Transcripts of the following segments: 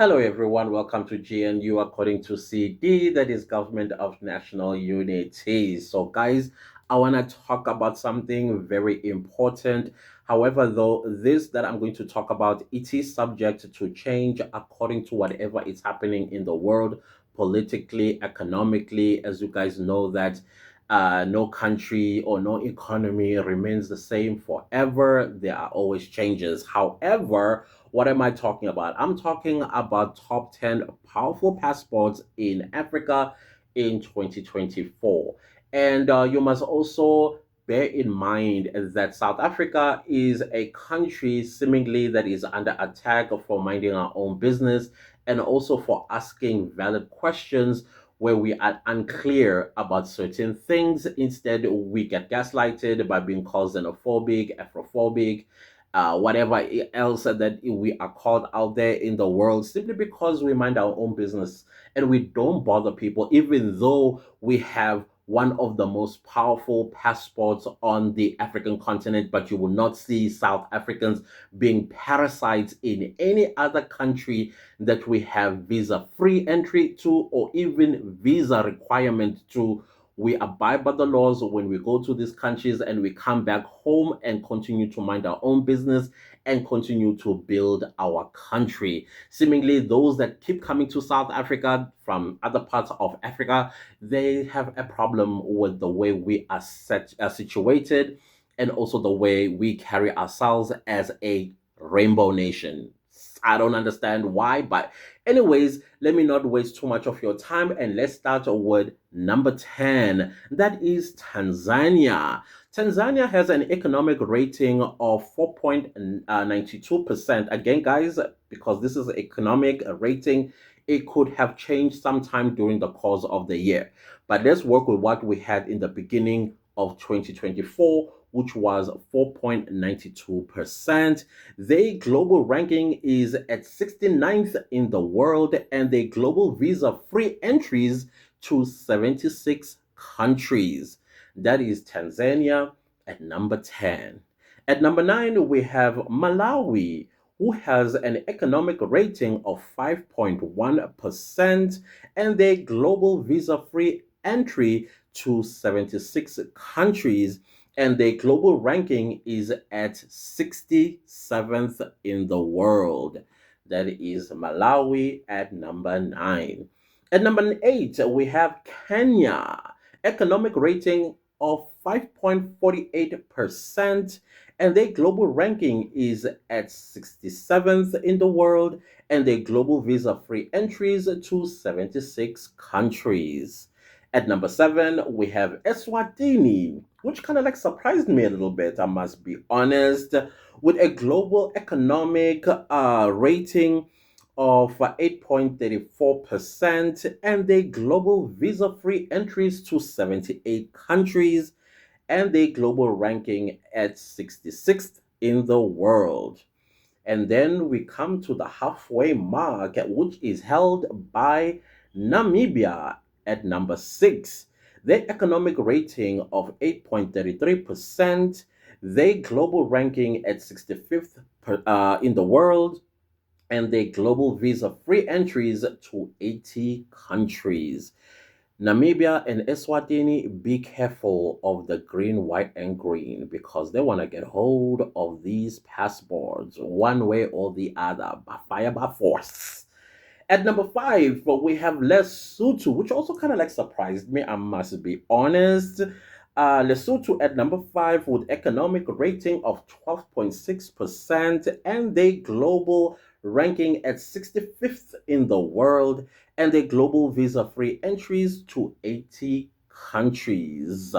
Hello, everyone. Welcome to GNU according to CD, that is Government of National Unity. So, guys, I want to talk about something very important. However, though, this that I'm going to talk about, it is subject to change according to whatever is happening in the world, politically, economically. As you guys know, that no country or no economy remains the same forever. There are always changes. However, what am I talking about? I'm talking about top 10 powerful passports in Africa in 2024. And you must also bear in mind that South Africa is a country seemingly that is under attack for minding our own business and also for asking valid questions where we are unclear about certain things. Instead, we get gaslighted by being called xenophobic, Afrophobic, whatever else that we are called out there in the world, simply because we mind our own business and we don't bother people, even though we have one of the most powerful passports on the African continent. But you will not see South Africans being parasites in any other country that we have visa free entry to, or even visa requirement to. We abide by the laws when we go to these countries, and we come back home and continue to mind our own business and continue to build our country. Seemingly, those that keep coming to South Africa from other parts of Africa, they have a problem with the way we are situated, and also the way we carry ourselves as a rainbow nation. I don't understand why, but anyways, let me not waste too much of your time, and let's start with number 10. That is Tanzania. Tanzania has an economic rating of 4.92%. Again, guys, because this is economic rating, it could have changed sometime during the course of the year. But let's work with what we had in the beginning of 2024, which was 4.92%. Their global ranking is at 69th in the world, and their global visa free entries to 76 countries. That is Tanzania at number 10. At number 9, we have Malawi, who has an economic rating of 5.1%, and their global visa free entry to 76 countries, and their global ranking is at 67th in the world. That is Malawi at number 9. At number 8, we have Kenya, economic rating of 5.48%, and their global ranking is at 67th in the world, and their global visa free entries to 76 countries. At number 7, we have Eswatini, which kind of like surprised me a little bit, I must be honest, with a global economic rating of 8.34%, and their global visa free entries to 78 countries, and their global ranking at 66th in the world. And then we come to the halfway mark, which is held by Namibia at number 6. Their economic rating of 8.33%, their global ranking at 65th in the world, and their global visa free entries to 80 countries. Namibia and Eswatini, be careful of the green, white, and green, because they want to get hold of these passports one way or the other, by fire, by force. At number 5, we have Lesotho, which also kind of like surprised me, I must be honest. Lesotho at number 5 with economic rating of 12.6%, and their global ranking at 65th in the world, and their global visa-free entries to 80 countries,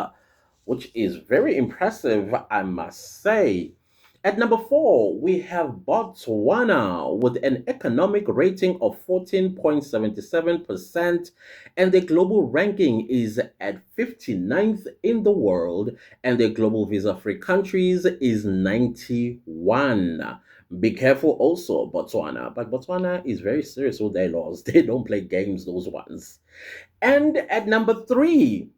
which is very impressive, I must say. At number 4, we have Botswana with an economic rating of 14.77%, and the global ranking is at 59th in the world, and the global visa free countries is 91. Be careful also, Botswana. But Botswana is very serious with their laws. They don't play games, those ones. And at number 3,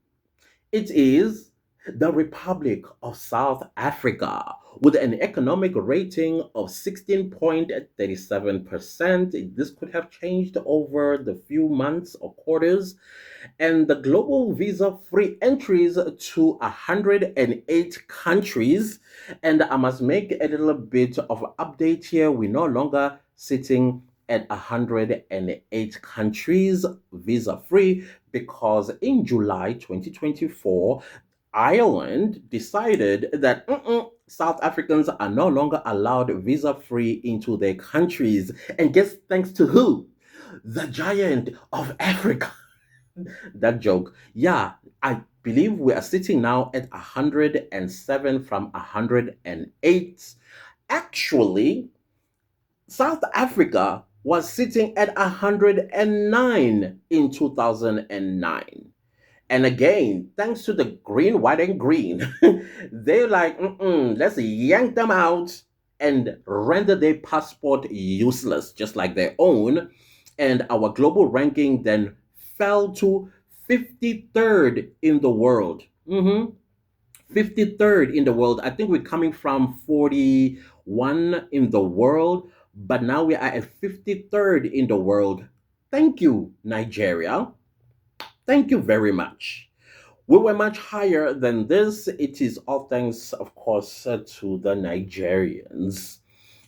it is the Republic of South Africa, with an economic rating of 16.37%. This could have changed over the few months or quarters, and the global visa free entries to 108 countries. And I must make a little bit of an update here. We're no longer sitting at 108 countries visa free, because in July 2024, Ireland decided that South Africans are no longer allowed visa free into their countries. And guess thanks to who? The giant of Africa. That joke. Yeah, I believe we are sitting now at 107 from 108. Actually, South Africa was sitting at 109 in 2009. And again, thanks to the green, white, and green, they're like, let's yank them out and render their passport useless, just like their own. And our global ranking then fell to 53rd in the world. 53rd in the world. I think we're coming from 41 in the world, but now we are at 53rd in the world. Thank you, Nigeria. Thank you very much. We were much higher than this. It is all thanks, of course, to the Nigerians.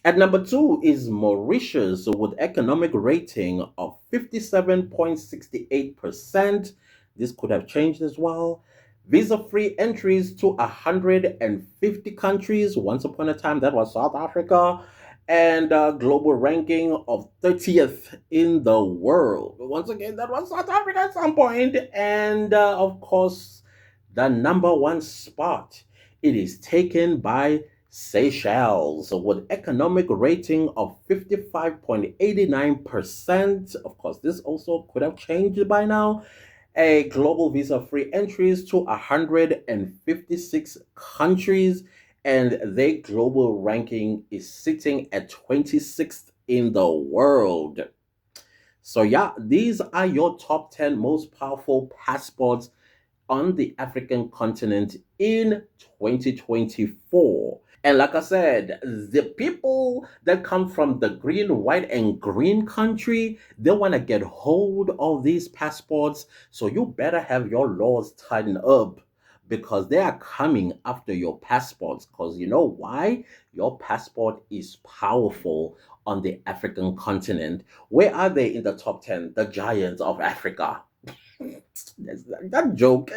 At number two is Mauritius with economic rating of 57.68%. This could have changed as well. Visa-free entries to 150 countries. Once upon a time, that was South Africa. And global ranking of 30th in the world. Once again, that was South Africa at some point. And of course, the number one spot, it is taken by Seychelles with economic rating of 55.89%. Of course, this also could have changed by now. A global visa-free entries to 156 countries, and their global ranking is sitting at 26th in the world. So yeah, these are your top 10 most powerful passports on the African continent in 2024. And like I said, the people that come from the green, white, and green country, they want to get hold of these passports. So you better have your laws tightened up, because they are coming after your passports. Because you know why? Your passport is powerful on the African continent. Where are they in the top 10? The giants of Africa. That joke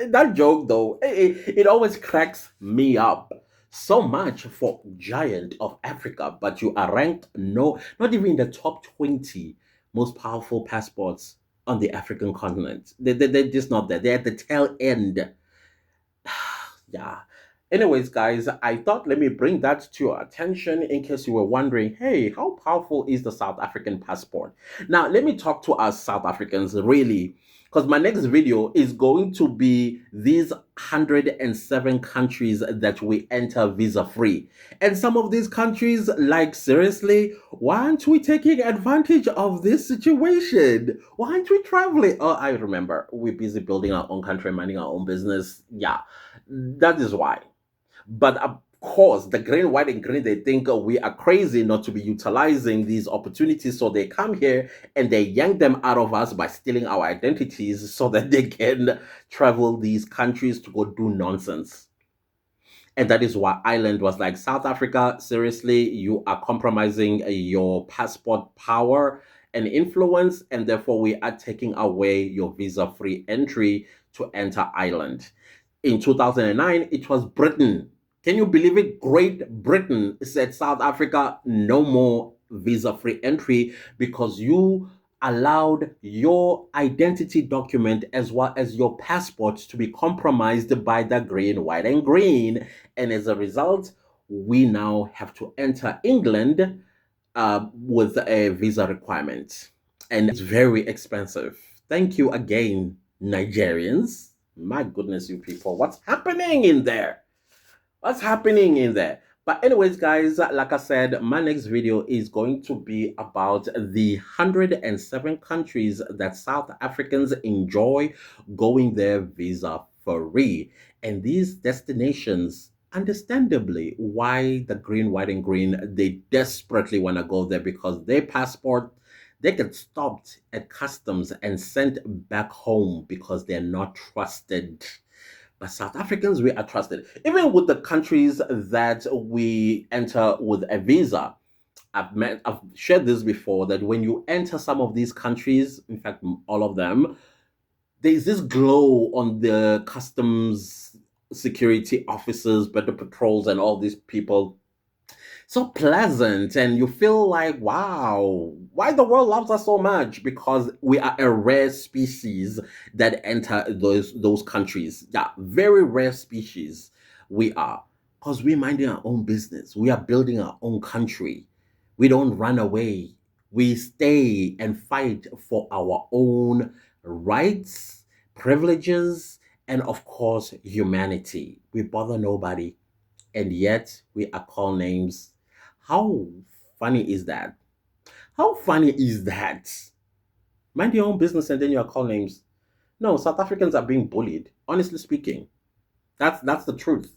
though, it always cracks me up. So much for giant of Africa, but you are ranked no, not even in the top 20 most powerful passports on the African continent. They're just not there. They're at the tail end. Yeah. Anyways, guys, I thought let me bring that to your attention in case you were wondering, hey, how powerful is the South African passport? Now, let me talk to us South Africans really, because my next video is going to be these 107 countries that we enter visa free. And some of these countries, like seriously, why aren't we taking advantage of this situation? Why aren't we traveling? Oh, I remember. We're busy building our own country, minding our own business. Yeah, that is why. But of course, the green, white, and green, they think we are crazy not to be utilizing these opportunities. So they come here and they yank them out of us by stealing our identities so that they can travel these countries to go do nonsense. And that is why Ireland was like, South Africa, seriously, you are compromising your passport power and influence, and therefore we are taking away your visa free entry to enter Ireland. In 2009, it was Britain. Can you believe it? Great Britain said, South Africa, no more visa free entry, because you allowed your identity document as well as your passport to be compromised by the green, white, and green. And as a result, we now have to enter England with a visa requirement. And it's very expensive. Thank you again, Nigerians. My goodness, you people, what's happening in there? What's happening in there? But anyways, guys, like I said, my next video is going to be about the 107 countries that South Africans enjoy going there visa free. And these destinations Understandably, why the green, white, and green, they desperately want to go there because their passport, they get stopped at customs and sent back home because they're not trusted. But South Africans, we are trusted. Even with the countries that we enter with a visa, I've shared this before that when you enter some of these countries, in fact, all of them, there's this glow on the customs security officers, better patrols, and all these people, so pleasant, and you feel like, wow, why the world loves us so much? Because we are a rare species that enter those countries. Yeah, very rare species we are, because we're minding our own business. We are building our own country. We don't run away. We stay and fight for our own rights, privileges, and of course humanity. We bother nobody, and yet we are called names. How funny is that? How funny is that? Mind your own business and then you are called names. No, South Africans are being bullied. Honestly speaking, that's the truth.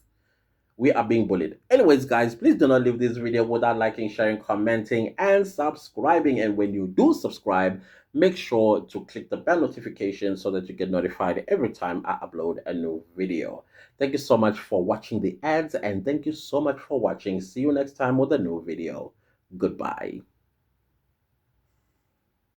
We are being bullied. Anyways, guys, please do not leave this video without liking, sharing, commenting, and subscribing. And when you do subscribe, make sure to click the bell notification so that you get notified every time I upload a new video. Thank you so much for watching the ads, and thank you so much for watching. See you next time with a new video. Goodbye.